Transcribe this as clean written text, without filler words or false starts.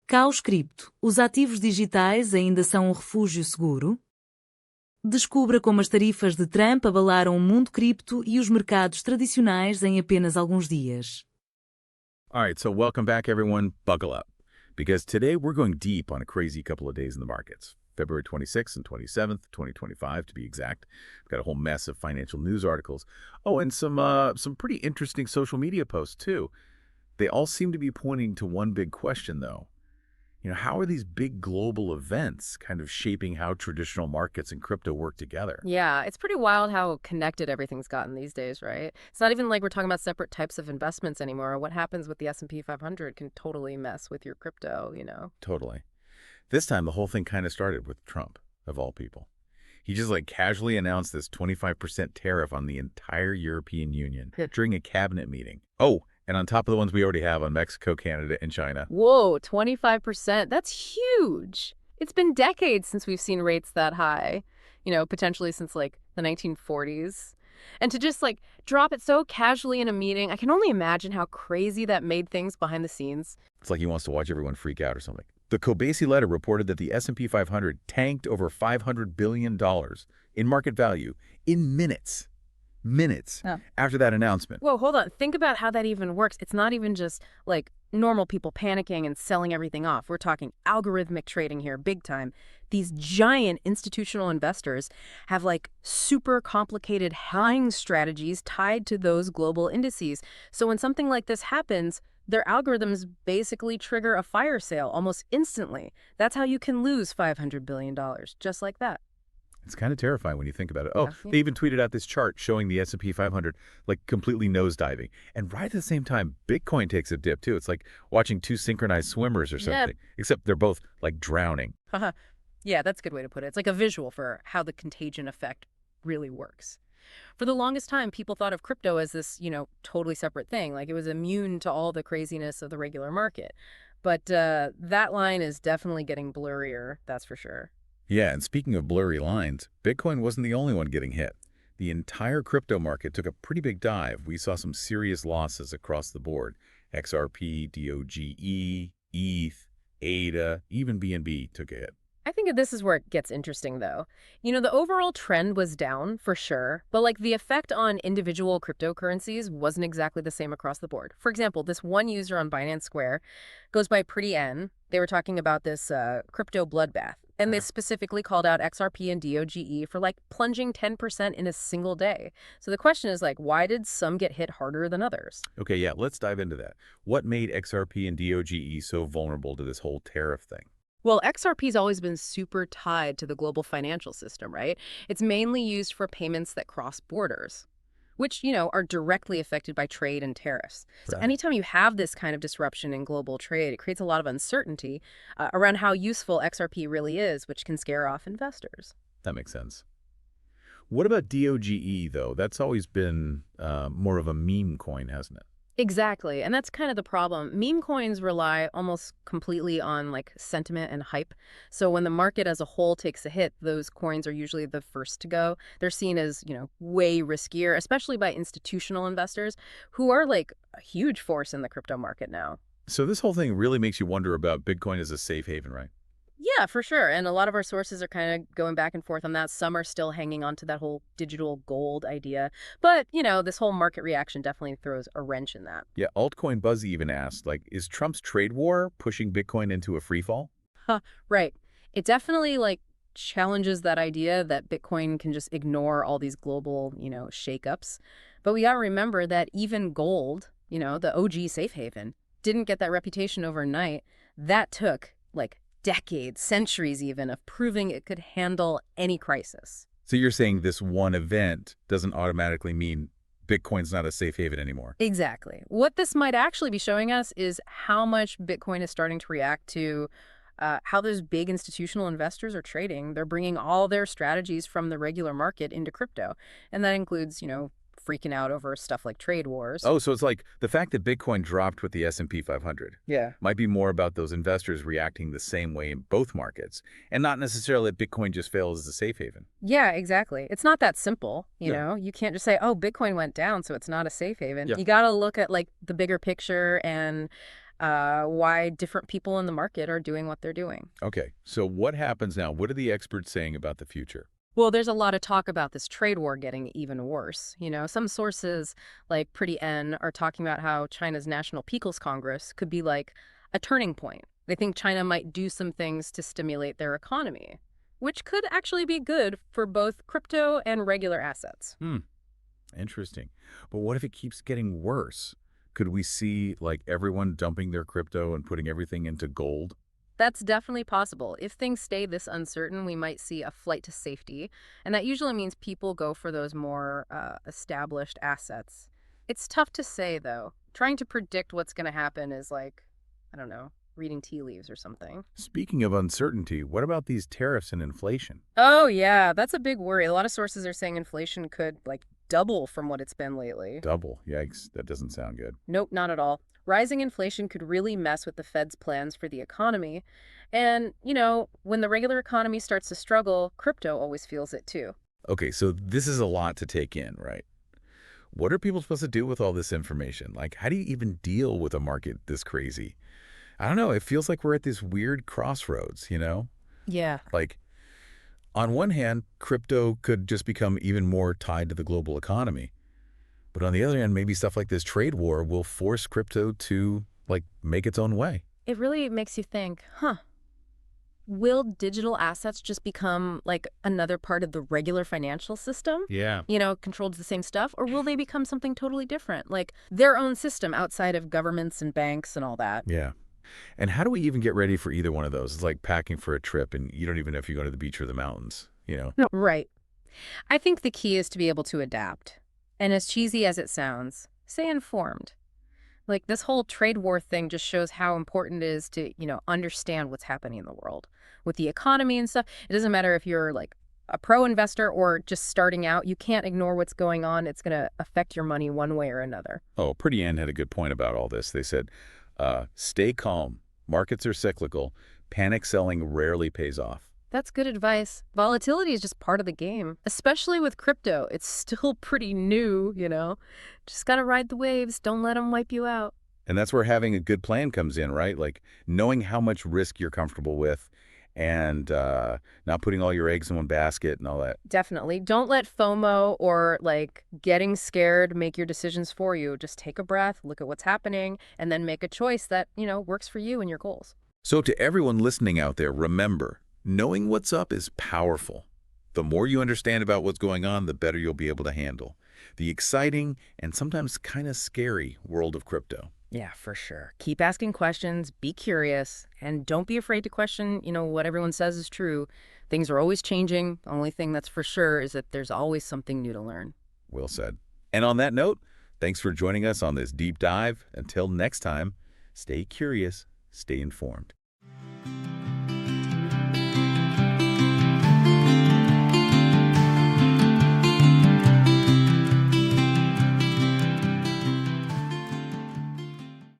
Caos Cripto. Os ativos digitais ainda são um refúgio seguro? Descubra como as tarifas de Trump abalaram o mundo cripto e os mercados tradicionais em apenas alguns dias. All right, so welcome back, everyone. Buckle up, because today we're going deep on a crazy couple of days in the markets. February 26th and 27th, 2025, to be exact. We've got a whole mess of financial news articles. Oh, and some pretty interesting social media posts, too. They all seem to be pointing to one big question, though. How are these big global events kind of shaping how traditional markets and crypto work together? Yeah, it's pretty wild how connected everything's gotten these days, right? It's not even like we're talking about separate types of investments anymore. What happens with the S&P 500 can totally mess with your crypto. Totally. This time, the whole thing kind of started with Trump, of all people. He just casually announced this 25% tariff on the entire European Union during a cabinet meeting. Oh, and on top of the ones we already have on Mexico, Canada, and China. Whoa, 25%. That's huge. It's been decades since we've seen rates that high, potentially since the 1940s. And to just drop it so casually in a meeting, I can only imagine how crazy that made things behind the scenes. It's like he wants to watch everyone freak out or something. The Kobasi letter reported that the S&P 500 tanked over $500 billion in market value in minutes after that announcement. Whoa, hold on. Think about how that even works. It's not even just normal people panicking and selling everything off. We're talking algorithmic trading here, big time. These giant institutional investors have super complicated buying strategies tied to those global indices. So when something like this happens, their algorithms basically trigger a fire sale almost instantly. That's how you can lose $500 billion, just like that. It's kind of terrifying when you think about it. Oh, Yeah. they even tweeted out this chart showing the S&P 500 completely nosediving. And right at the same time, Bitcoin takes a dip too. It's like watching two synchronized swimmers or something, except they're both drowning. Yeah, that's a good way to put it. It's like a visual for how the contagion effect really works. For the longest time, people thought of crypto as this, totally separate thing. Like it was immune to all the craziness of the regular market. But that line is definitely getting blurrier, that's for sure. Yeah, and speaking of blurry lines, Bitcoin wasn't the only one getting hit. The entire crypto market took a pretty big dive. We saw some serious losses across the board. XRP, DOGE, ETH, ADA, even BNB took a hit. I think this is where it gets interesting, though. The overall trend was down, for sure, but the effect on individual cryptocurrencies wasn't exactly the same across the board. For example, this one user on Binance Square goes by Pretty N. They were talking about this crypto bloodbath, and they specifically called out XRP and DOGE for plunging 10% in a single day. So the question is why did some get hit harder than others? Okay, yeah, let's dive into that. What made XRP and DOGE so vulnerable to this whole tariff thing? Well, XRP's always been super tied to the global financial system, right? It's mainly used for payments that cross borders, which, are directly affected by trade and tariffs. So Right. anytime you have this kind of disruption in global trade, it creates a lot of uncertainty around how useful XRP really is, which can scare off investors. That makes sense. What about DOGE, though? That's always been more of a meme coin, hasn't it? Exactly. And that's kind of the problem. Meme coins rely almost completely on sentiment and hype. So when the market as a whole takes a hit, those coins are usually the first to go. They're seen as, way riskier, especially by institutional investors who are a huge force in the crypto market now. So this whole thing really makes you wonder about Bitcoin as a safe haven, right? Yeah, for sure. And a lot of our sources are kind of going back and forth on that. Some are still hanging on to that whole digital gold idea. But, this whole market reaction definitely throws a wrench in that. Yeah, Altcoin Buzz even asked, is Trump's trade war pushing Bitcoin into a free fall? Right. It definitely challenges that idea that Bitcoin can just ignore all these global, shakeups. But we got to remember that even gold, the OG safe haven, didn't get that reputation overnight. That took decades, centuries even, of proving it could handle any crisis. So you're saying this one event doesn't automatically mean Bitcoin's not a safe haven anymore? Exactly. What this might actually be showing us is how much Bitcoin is starting to react to how those big institutional investors are trading. They're bringing all their strategies from the regular market into crypto. And that includes, freaking out over stuff like trade wars. Oh, so it's the fact that Bitcoin dropped with the S&P 500 might be more about those investors reacting the same way in both markets, and not necessarily that Bitcoin just fails as a safe haven. Yeah, exactly. It's not that simple, you know? You can't just say, oh, Bitcoin went down, so it's not a safe haven. Yeah. You got to look at the bigger picture and why different people in the market are doing what they're doing. Okay, so what happens now? What are the experts saying about the future? Well, there's a lot of talk about this trade war getting even worse. Some sources, like Pretty N, are talking about how China's National People's Congress could be like a turning point. They think China might do some things to stimulate their economy, which could actually be good for both crypto and regular assets. Interesting. But what if it keeps getting worse? Could we see, like, everyone dumping their crypto and putting everything into gold? That's definitely possible. If things stay this uncertain, we might see a flight to safety, and that usually means people go for those more established assets. It's tough to say, though. Trying to predict what's going to happen is like, I don't know, reading tea leaves or something. Speaking of uncertainty, what about these tariffs and inflation? Oh, yeah, that's a big worry. A lot of sources are saying inflation could, double from what it's been lately. Double. Yikes, that doesn't sound good. Nope, not at all. Rising inflation could really mess with the Fed's plans for the economy. And, when the regular economy starts to struggle, crypto always feels it too. Okay, so this is a lot to take in, right? What are people supposed to do with all this information? Like, how do you even deal with a market this crazy? I don't know, it feels like we're at this weird crossroads, Yeah. Like, on one hand, crypto could just become even more tied to the global economy. But on the other hand, maybe stuff like this trade war will force crypto to, make its own way. It really makes you think, will digital assets just become like another part of the regular financial system? Yeah. Controlled the same stuff? Or will they become something totally different, like their own system outside of governments and banks and all that? Yeah. And how do we even get ready for either one of those? It's like packing for a trip and you don't even know if you go to the beach or the mountains. No. Right. I think the key is to be able to adapt. And as cheesy as it sounds, stay informed. Like this whole trade war thing just shows how important it is to, understand what's happening in the world with the economy and stuff. It doesn't matter if you're like a pro investor or just starting out. You can't ignore what's going on. It's going to affect your money one way or another. Oh, Pretty Ann had a good point about all this. They said, stay calm. Markets are cyclical. Panic selling rarely pays off. That's good advice. Volatility is just part of the game, especially with crypto. It's still pretty new. Just got to ride the waves. Don't let them wipe you out. And that's where having a good plan comes in, right? Like knowing how much risk you're comfortable with and not putting all your eggs in one basket and all that. Definitely. Don't let FOMO or getting scared make your decisions for you. Just take a breath, look at what's happening, and then make a choice that, works for you and your goals. So to everyone listening out there, remember, knowing what's up is powerful. The more you understand about what's going on, the better you'll be able to handle the exciting and sometimes kind of scary world of crypto. Yeah, for sure. Keep asking questions, be curious, and don't be afraid to question, what everyone says is true. Things are always changing. The only thing that's for sure is that there's always something new to learn. Well said. And on that note, thanks for joining us on this deep dive. Until next time, stay curious, stay informed.